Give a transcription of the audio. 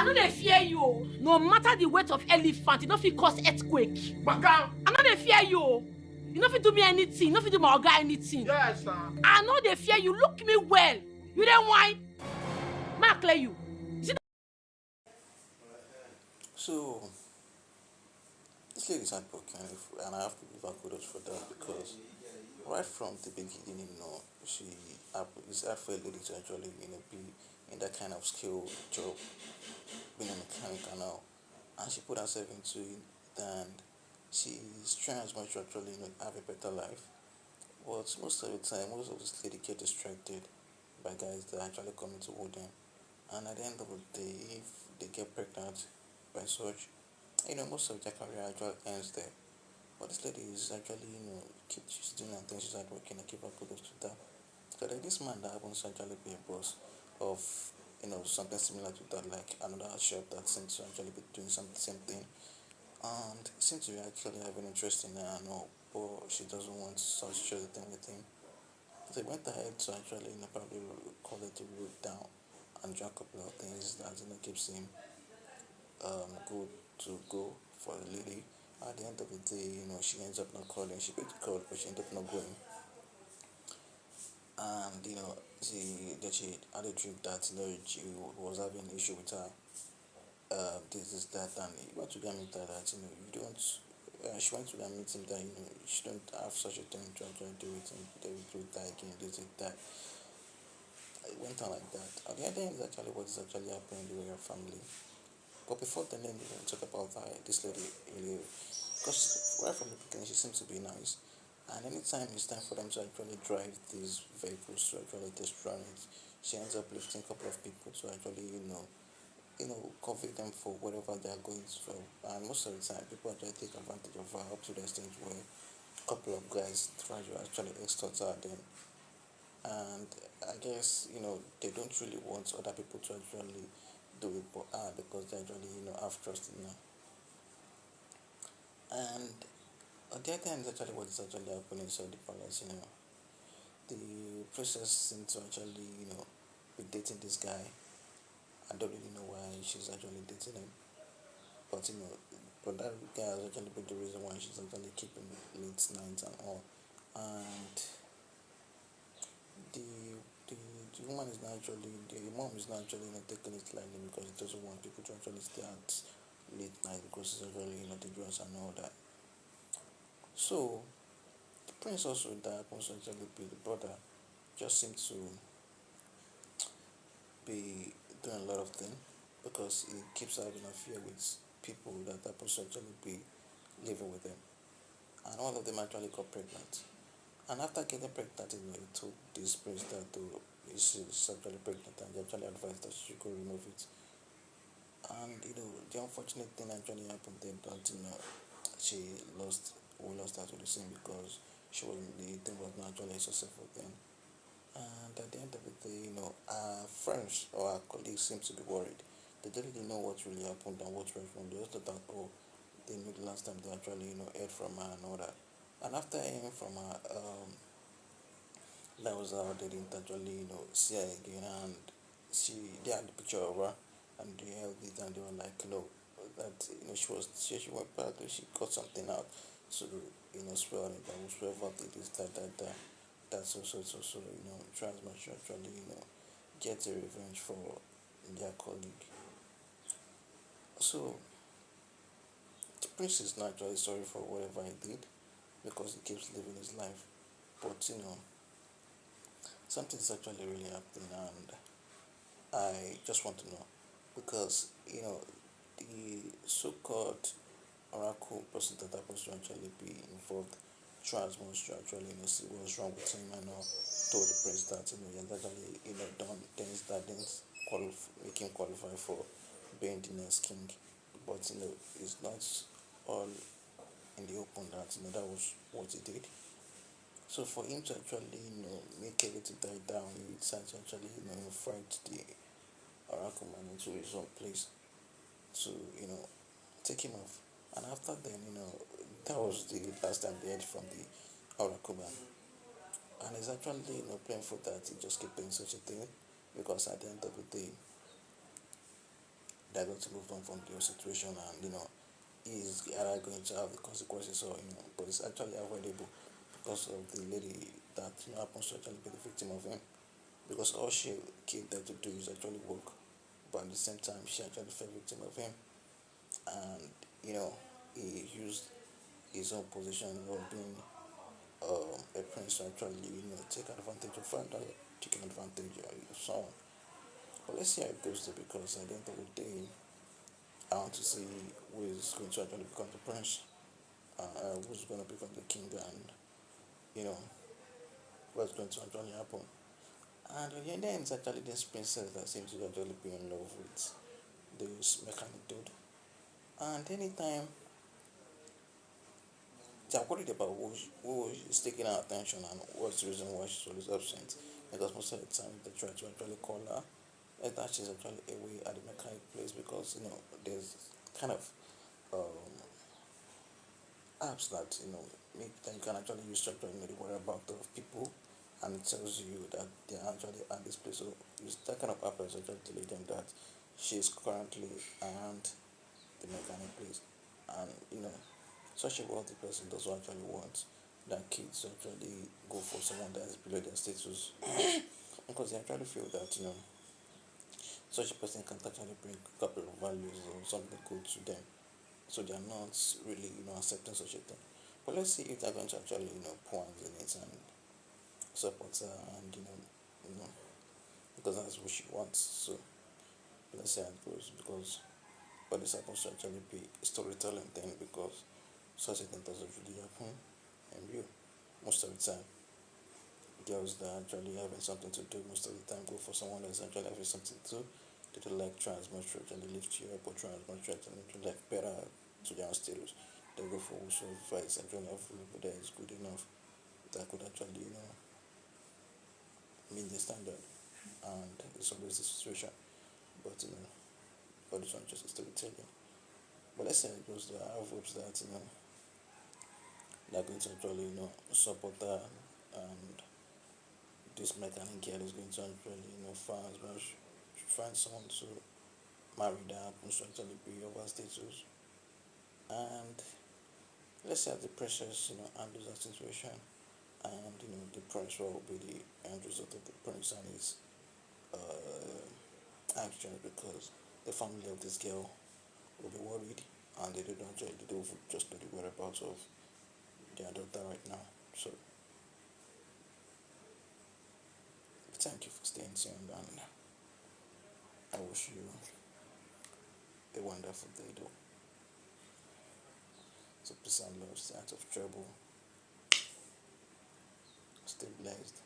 I know they fear you. No matter the weight of elephant, you know if it cause earthquake. Baka. I know they fear you. You know if you do me anything, you know if you do my guy anything. Yes, sir. I know they fear you. Look me well. You don't whine. Mark clear you. So this lady is heartbroken, and I have to give her kudos for that because right from the beginning, she is hard for a lady to actually, be in that kind of skill job, being a mechanic and all, and she put herself into it, and she's trying as much to actually, have a better life. But most of the time, most of this lady get distracted by guys that actually come into woo them, and at the end of the day, if they get pregnant by such, most of their career actually ends there. But this lady is actually, she's doing her thing, she's hardworking, I give her kudos to that. So like this man that happens to actually be a boss of, something similar to that, like another shop that seems to actually be doing some same thing. And seems to be actually having interest in her and all, but she doesn't want to share the thing with him. So he went ahead to actually, probably call it a root down and do a couple of things that, keeps him good to go for the lady. At the end of the day, she ends up not calling. She paid the call, but she ended up not going. And she had a dream that she was having an issue with her. This is that, and he went to go and meet her that you don't. She went to go and meet him that she don't have such a thing to actually do with him. They will do that again. This is that. It went on like that. At the end is actually what is actually happening in your family. But before then, we can talk about this lady, because right from the beginning she seems to be nice, and anytime it's time for them to actually drive these vehicles to actually test run it, she ends up lifting a couple of people to actually cover them for whatever they are going through. And most of the time, people actually take advantage of her up to the stage where a couple of guys try to actually extort her. Then, and I guess they don't really want other people to actually do it but because they actually have trust in her. And at the other end, actually what is actually happening inside the palace, the process seems to actually be dating this guy. I don't really know why she's actually dating him, but but that guy has actually been the reason why she's actually keeping late nights and all. And the the, the woman is not actually, the mom is not actually taking it lightly because it doesn't want people to actually stay at late night because it's actually dangerous and all that. So the prince also that happens to actually be the brother just seems to be doing a lot of things because he keeps having affair with people that happens to actually be living with them, and all of them actually got pregnant. And after getting pregnant, he told this prince that she's actually pregnant, and they actually advised that she could remove it. And the unfortunate thing actually happened then that she lost, we lost her to the scene because the thing was not actually successful then. And at the end of the day, our friends or our colleagues seem to be worried. They don't really know what really happened and what went wrong. They just thought that, they knew the last time they actually, heard from her and all that. And after hearing from her, that was how they didn't actually, see her again. And they had the picture of her and they held it and they were like, that, she went back and she got something out to, spell it, that whosoever did this, that. That's also try as much to actually get a revenge for their colleague. So the prince is not actually sorry for whatever he did because he keeps living his life, but something is actually really happening, and I just want to know because the so-called oracle person that happens to actually be involved tries much to actually see what's wrong with him and all, told the prince that he has actually done things that didn't make him qualify for being the next king, but it's not all in the open that that was what he did. So for him to actually make everything die down, he decided to actually invite the oracle man into his own place to take him off. And after then, that was the last time they heard from the oracle man. And it's actually painful that he just keep doing such a thing because at the end of the day, they're going to move on from the situation, and is either going to have the consequences, or but it's actually avoidable because of the lady that happens to actually be the victim of him, because all she came there to do is actually work, but at the same time she actually fell victim of him, and he used his own position of being a prince to actually take advantage of her, taking advantage of someone. But let's see how it goes though, because at the end of the day, I want to see who is going to actually become the prince, who's going to become the king, and you know what's going to actually happen. And in the end, it's actually this princess that seems to actually be in love with this mechanic dude. And anytime they're worried about who is taking her attention and what's the reason why she's always absent, because most of the time they try to actually call her, and that she's actually away at the mechanic place, because there's kind of um, apps that make that you can actually use to actually know the whereabouts of people, and it tells you that they are actually at this place. So it's that kind of app is actually telling them that she's currently around the mechanic place, and such a wealthy person doesn't actually want their kids to actually go for someone that is below their status, because they actually feel that such a person can actually bring a couple of values or something good to them, so they are not really accepting such a thing. But let's see if they're going to actually point in it and support her, and you know because that's what she wants. So let's see how it goes, because but this happens to actually be a storytelling thing, because such a thing doesn't really happen in real most of the time. Girls that actually having something to do most of the time go for someone that's actually having something to do. They don't like try as much to actually lift you up, or try as much to actually make you like better to their own status. They go for whosoever is actually available that is good enough, that could actually meet the standard. And it's always the situation. But but this one just a storytelling. But let's say it goes there. I have hopes that they're going to actually support her, and this mechanic girl is going to actually find someone to marry that happens to actually be of her status. And let's say the princess handles that situation, and the prince will be the end result of the prince and his actions, because the family of this girl will be worried, and they don't just know the whereabouts of their daughter right now. So thank you for staying tuned, and I wish you a wonderful day though. So peace and love, stay out of trouble, stay blessed.